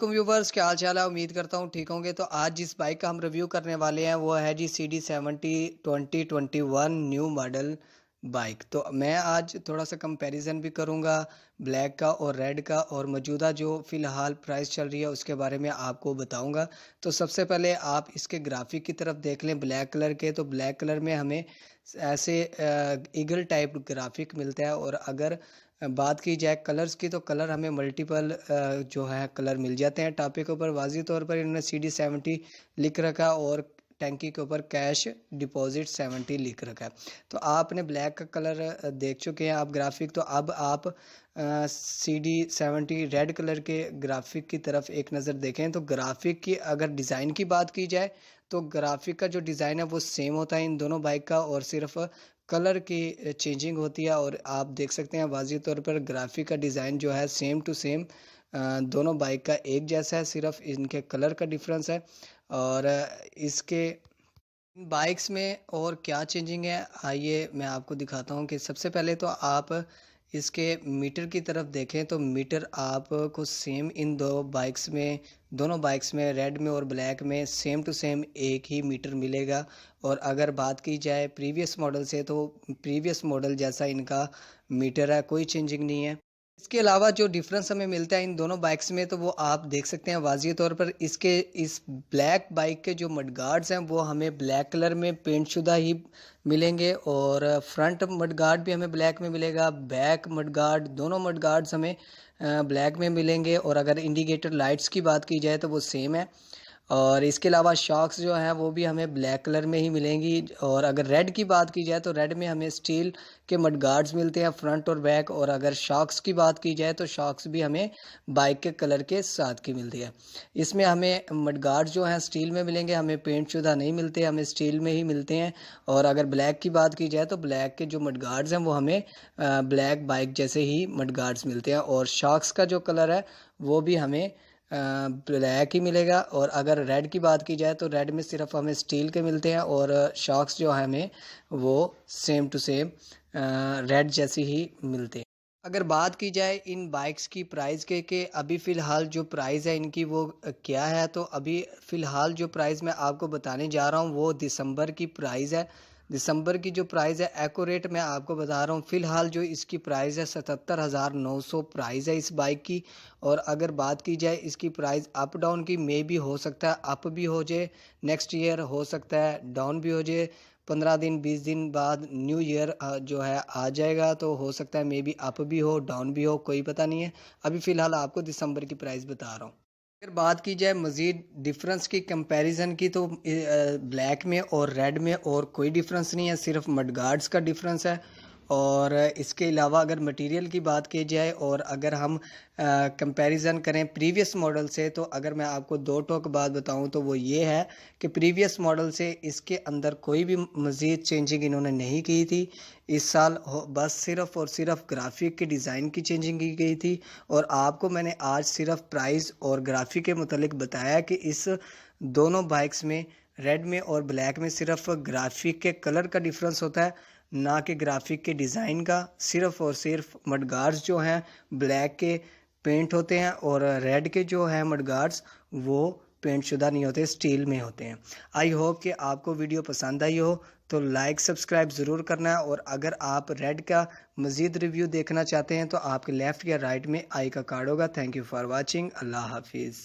वालेकुम व्यूवर्स, क्या हाल चाल है। उम्मीद करता हूँ ठीक होंगे। तो आज जिस बाइक का हम रिव्यू करने वाले हैं वो है जी CD70 2021 न्यू मॉडल बाइक। तो मैं आज थोड़ा सा कंपैरिजन भी करूँगा ब्लैक का और रेड का, और मौजूदा जो फ़िलहाल प्राइस चल रही है उसके बारे में आपको बताऊँगा। तो सबसे पहले आप इसके ग्राफिक की तरफ देख लें ब्लैक कलर के। तो ब्लैक कलर में हमें ऐसे ईगल टाइप ग्राफिक मिलता है, और अगर बात की जाए कलर्स की तो कलर हमें मल्टीपल जो है कलर मिल जाते हैं। टापे के ऊपर वाज़ी तौर पर इन्होंने CD70 लिख रखा, और टैंकी के ऊपर कैश डिपॉजिट 70 लिख रखा है। तो आपने ब्लैक का कलर देख चुके हैं आप ग्राफिक। तो अब आप CD70 रेड कलर के ग्राफिक की तरफ एक नज़र देखें। तो ग्राफिक की अगर डिज़ाइन की बात की जाए तो ग्राफिक का जो डिज़ाइन है वो सेम होता है इन दोनों बाइक का, और सिर्फ कलर की चेंजिंग होती है। और आप देख सकते हैं वाज़ी तौर पर ग्राफिक का डिज़ाइन जो है सेम टू सेम दोनों बाइक का एक जैसा है, सिर्फ इनके कलर का डिफरेंस है। और इसके बाइक्स में और क्या चेंजिंग है आइए मैं आपको दिखाता हूँ। कि सबसे पहले तो आप इसके मीटर की तरफ देखें तो मीटर आपको सेम इन दोनों बाइक्स में रेड में और ब्लैक में सेम टू सेम एक ही मीटर मिलेगा। और अगर बात की जाए प्रीवियस मॉडल से तो प्रीवियस मॉडल जैसा इनका मीटर है, कोई चेंजिंग नहीं है। इसके अलावा जो डिफरेंस हमें मिलता है इन दोनों बाइक्स में तो वो आप देख सकते हैं वाज़ी तौर पर। इस ब्लैक बाइक के जो मडगार्ड्स हैं वो हमें ब्लैक कलर में पेंट शुदा ही मिलेंगे, और फ्रंट मडगार्ड भी हमें ब्लैक में मिलेगा, बैक मडगार्ड दोनों मडगार्ड्स हमें ब्लैक में मिलेंगे। और अगर इंडिकेटर लाइट्स की बात की जाए तो वो सेम है। और इसके अलावा शॉक्स जो हैं वो भी हमें ब्लैक कलर में ही मिलेंगी। और अगर रेड की बात की जाए तो रेड में हमें स्टील के मडगार्ड्स मिलते हैं फ्रंट और बैक। और अगर शॉक्स की बात की जाए तो शॉक्स भी हमें बाइक के कलर के साथ की मिलती है। इसमें हमें मडगार्ड्स जो हैं स्टील में मिलेंगे, हमें पेंट शुदा नहीं मिलते, हमें स्टील में ही मिलते हैं। और अगर ब्लैक की बात की जाए तो ब्लैक के जो मडगार्ड्स हैं वो हमें ब्लैक बाइक जैसे ही मडगार्ड्स मिलते हैं। और शॉक्स का जो कलर है वो भी हमें ब्लैक ही मिलेगा। और अगर रेड की बात की जाए तो रेड में सिर्फ हमें स्टील के मिलते हैं, और शॉक्स जो है हमें वो सेम टू सेम रेड जैसी ही मिलते हैं। अगर बात की जाए इन बाइक्स की प्राइस के अभी फ़िलहाल जो प्राइस है इनकी वो क्या है, तो अभी फ़िलहाल जो प्राइस मैं आपको बताने जा रहा हूँ वो दिसंबर की प्राइस है। दिसंबर की जो प्राइस है एक्यूरेट मैं आपको बता रहा हूँ। फ़िलहाल जो इसकी प्राइस है 77,900 प्राइस है इस बाइक की। और अगर बात की जाए इसकी प्राइस अप डाउन की मे भी हो सकता है, अप भी हो जाए नेक्स्ट ईयर, हो सकता है डाउन भी हो जाए। 15 दिन 20 दिन बाद न्यू ईयर जो है आ जाएगा, तो हो सकता है मे बी अप भी हो डाउन भी हो, कोई पता नहीं है। अभी फ़िलहाल आपको दिसंबर की प्राइस बता रहा हूँ। अगर बात की जाए मज़ीद डिफरेंस की कंपैरिजन की तो ब्लैक में और रेड में और कोई डिफरेंस नहीं है, सिर्फ मडगार्ड्स का डिफरेंस है। और इसके अलावा अगर मटेरियल की बात की जाए और अगर हम कंपैरिजन करें प्रीवियस मॉडल से, तो अगर मैं आपको दो टोक बात बताऊं तो वो ये है कि प्रीवियस मॉडल से इसके अंदर कोई भी मज़ीद चेंजिंग इन्होंने नहीं की थी। इस साल बस सिर्फ और सिर्फ ग्राफिक के डिज़ाइन की चेंजिंग की गई थी। और आपको मैंने आज सिर्फ प्राइस और ग्राफिक के मुतालिक बताया कि इस दोनों बाइक्स में रेड में और ब्लैक में सिर्फ ग्राफिक के कलर का डिफरेंस होता है, ना कि ग्राफिक के डिज़ाइन का। सिर्फ और सिर्फ मडगार्ड्स जो हैं ब्लैक के पेंट होते हैं, और रेड के जो हैं मडगार्ड्स वो पेंट शुदा नहीं होते, स्टील में होते हैं। आई होप कि आपको वीडियो पसंद आई हो, तो लाइक सब्सक्राइब ज़रूर करना है। और अगर आप रेड का मज़ीद रिव्यू देखना चाहते हैं तो आपके लेफ़्ट या राइट में आई का कार्ड होगा। Thank you for watching. अल्लाह हाफिज़।